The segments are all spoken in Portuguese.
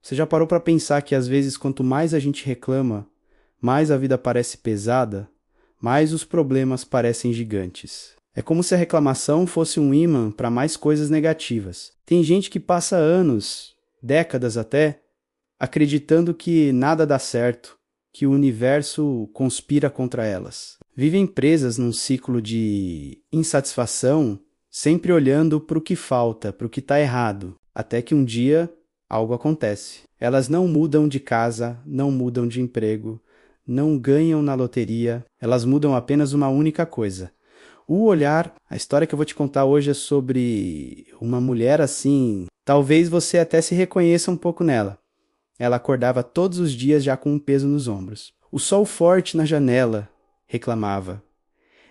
Você já parou para pensar que às vezes quanto mais a gente reclama, mais a vida parece pesada, mais os problemas parecem gigantes. É como se a reclamação fosse um imã para mais coisas negativas. Tem gente que passa anos, décadas até, acreditando que nada dá certo, que o universo conspira contra elas. Vivem presas num ciclo de insatisfação, sempre olhando para o que falta, para o que está errado, até que um dia algo acontece. Elas não mudam de casa, não mudam de emprego, não ganham na loteria, elas mudam apenas uma única coisa. O olhar, a história que eu vou te contar hoje é sobre uma mulher assim, talvez você até se reconheça um pouco nela. Ela acordava todos os dias já com um peso nos ombros. O sol forte na janela, reclamava.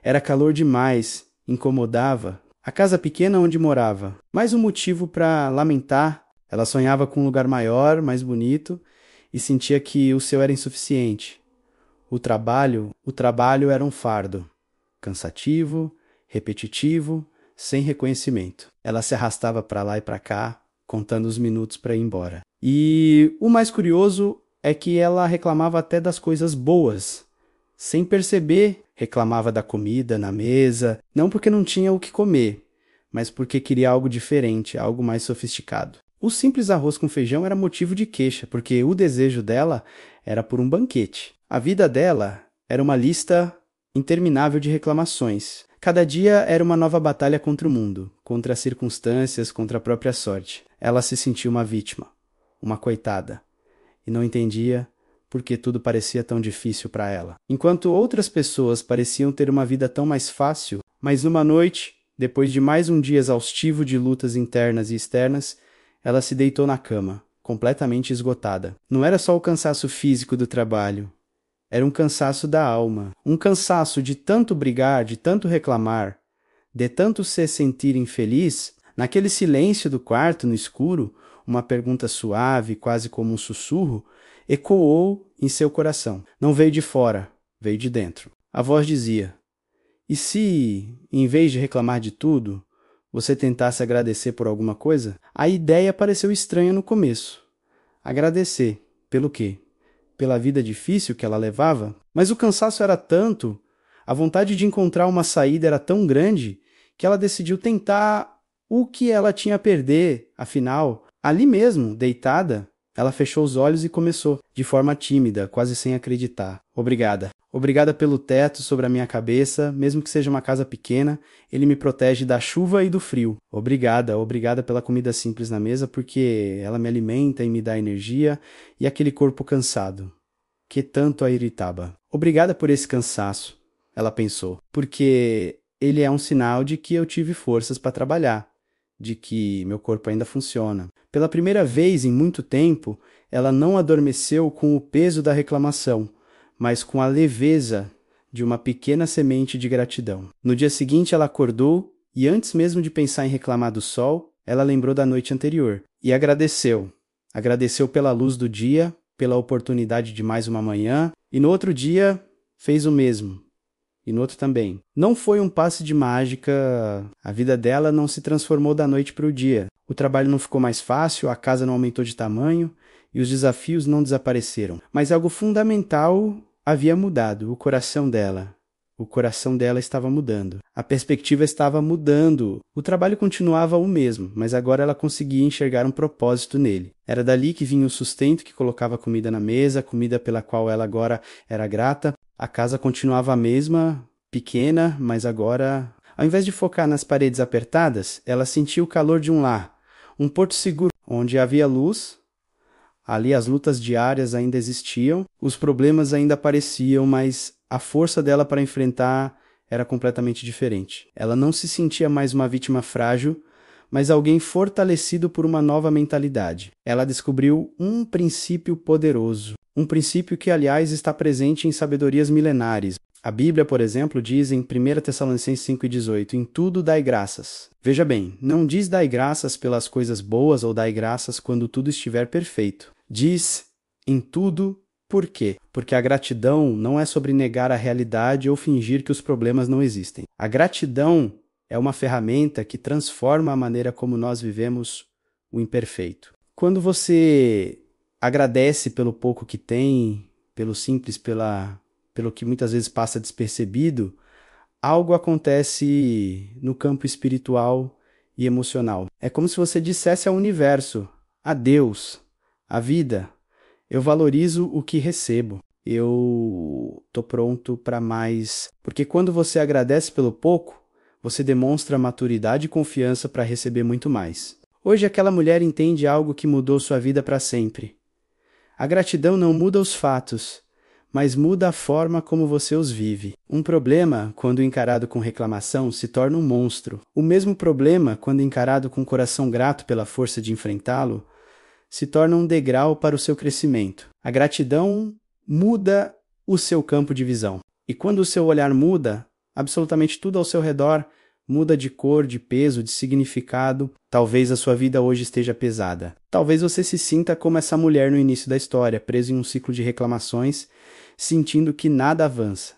Era calor demais, incomodava. A casa pequena onde morava, mais um motivo para lamentar. Ela sonhava com um lugar maior, mais bonito, e sentia que o seu era insuficiente. O trabalho era um fardo. Cansativo, repetitivo, sem reconhecimento. Ela se arrastava para lá e para cá, contando os minutos para ir embora. E o mais curioso é que ela reclamava até das coisas boas. Sem perceber, reclamava da comida na mesa, não porque não tinha o que comer, mas porque queria algo diferente, algo mais sofisticado. O simples arroz com feijão era motivo de queixa, porque o desejo dela era por um banquete. A vida dela era uma lista interminável de reclamações. Cada dia era uma nova batalha contra o mundo, contra as circunstâncias, contra a própria sorte. Ela se sentia uma vítima, uma coitada, e não entendia por que tudo parecia tão difícil para ela. Enquanto outras pessoas pareciam ter uma vida tão mais fácil, mas numa noite, depois de mais um dia exaustivo de lutas internas e externas, ela se deitou na cama, completamente esgotada. Não era só o cansaço físico do trabalho, era um cansaço da alma, um cansaço de tanto brigar, de tanto reclamar, de tanto se sentir infeliz. Naquele silêncio do quarto, no escuro, uma pergunta suave, quase como um sussurro, ecoou em seu coração. Não veio de fora, veio de dentro. A voz dizia: e se, em vez de reclamar de tudo, você tentasse agradecer por alguma coisa? A ideia pareceu estranha no começo. Agradecer, pelo quê? Pela vida difícil que ela levava? Mas o cansaço era tanto, a vontade de encontrar uma saída era tão grande, que ela decidiu tentar o que ela tinha a perder. Afinal, ali mesmo, deitada, ela fechou os olhos e começou, de forma tímida, quase sem acreditar. Obrigada. Obrigada pelo teto sobre a minha cabeça, mesmo que seja uma casa pequena, ele me protege da chuva e do frio. Obrigada pela comida simples na mesa, porque ela me alimenta e me dá energia, e aquele corpo cansado, que tanto a irritava. Obrigada por esse cansaço, ela pensou, porque ele é um sinal de que eu tive forças para trabalhar, de que meu corpo ainda funciona. Pela primeira vez em muito tempo, ela não adormeceu com o peso da reclamação, mas com a leveza de uma pequena semente de gratidão. No dia seguinte ela acordou e antes mesmo de pensar em reclamar do sol, ela lembrou da noite anterior e agradeceu. Agradeceu pela luz do dia, pela oportunidade de mais uma manhã, e no outro dia fez o mesmo. E no outro também. Não foi um passe de mágica, a vida dela não se transformou da noite para o dia. O trabalho não ficou mais fácil, a casa não aumentou de tamanho e os desafios não desapareceram. Mas algo fundamental havia mudado, o coração dela. O coração dela estava mudando. A perspectiva estava mudando. O trabalho continuava o mesmo, mas agora ela conseguia enxergar um propósito nele. Era dali que vinha o sustento que colocava comida na mesa, comida pela qual ela agora era grata. A casa continuava a mesma, pequena, mas agora, ao invés de focar nas paredes apertadas, ela sentia o calor de um lar, um porto seguro, onde havia luz. Ali as lutas diárias ainda existiam, os problemas ainda apareciam, mas a força dela para enfrentar era completamente diferente. Ela não se sentia mais uma vítima frágil, mas alguém fortalecido por uma nova mentalidade. Ela descobriu um princípio poderoso, um princípio que, aliás, está presente em sabedorias milenares. A Bíblia, por exemplo, diz em 1 Tessalonicenses 5,18, em tudo dai graças. Veja bem, não diz dai graças pelas coisas boas ou dai graças quando tudo estiver perfeito. Diz em tudo. Por quê? Porque a gratidão não é sobre negar a realidade ou fingir que os problemas não existem. A gratidão é uma ferramenta que transforma a maneira como nós vivemos o imperfeito. Quando você agradece pelo pouco que tem, pelo simples, pelo que muitas vezes passa despercebido, algo acontece no campo espiritual e emocional. É como se você dissesse ao universo, a Deus, a vida, eu valorizo o que recebo. Eu tô pronto para mais. Porque quando você agradece pelo pouco, você demonstra maturidade e confiança para receber muito mais. Hoje aquela mulher entende algo que mudou sua vida para sempre. A gratidão não muda os fatos, mas muda a forma como você os vive. Um problema, quando encarado com reclamação, se torna um monstro. O mesmo problema, quando encarado com coração grato pela força de enfrentá-lo, se torna um degrau para o seu crescimento. A gratidão muda o seu campo de visão. E quando o seu olhar muda, absolutamente tudo ao seu redor muda de cor, de peso, de significado. Talvez a sua vida hoje esteja pesada. Talvez você se sinta como essa mulher no início da história, preso em um ciclo de reclamações, sentindo que nada avança.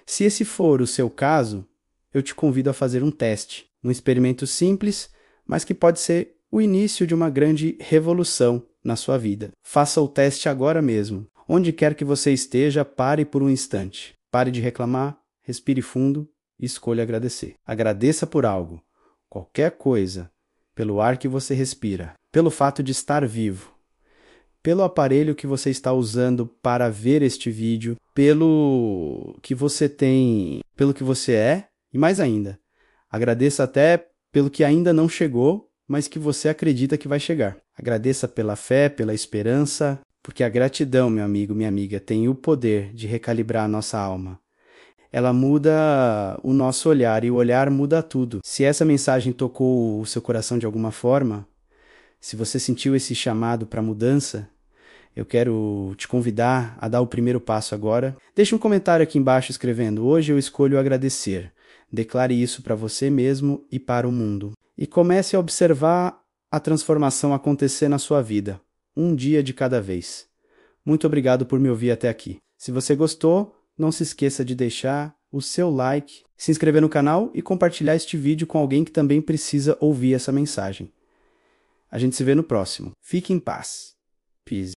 Se esse for o seu caso, eu te convido a fazer um teste, um experimento simples, mas que pode ser o início de uma grande revolução na sua vida. Faça o teste agora mesmo. Onde quer que você esteja, pare por um instante. Pare de reclamar, respire fundo e escolha agradecer. Agradeça por algo, qualquer coisa, pelo ar que você respira, pelo fato de estar vivo, pelo aparelho que você está usando para ver este vídeo, pelo que você tem, pelo que você é e mais ainda. Agradeça até pelo que ainda não chegou, mas que você acredita que vai chegar. Agradeça pela fé, pela esperança, porque a gratidão, meu amigo, minha amiga, tem o poder de recalibrar a nossa alma. Ela muda o nosso olhar e o olhar muda tudo. Se essa mensagem tocou o seu coração de alguma forma, se você sentiu esse chamado para mudança, eu quero te convidar a dar o primeiro passo agora. Deixe um comentário aqui embaixo escrevendo: hoje eu escolho agradecer. Declare isso para você mesmo e para o mundo. E comece a observar a transformação acontecer na sua vida, um dia de cada vez. Muito obrigado por me ouvir até aqui. Se você gostou, não se esqueça de deixar o seu like, se inscrever no canal e compartilhar este vídeo com alguém que também precisa ouvir essa mensagem. A gente se vê no próximo. Fique em paz. Peace.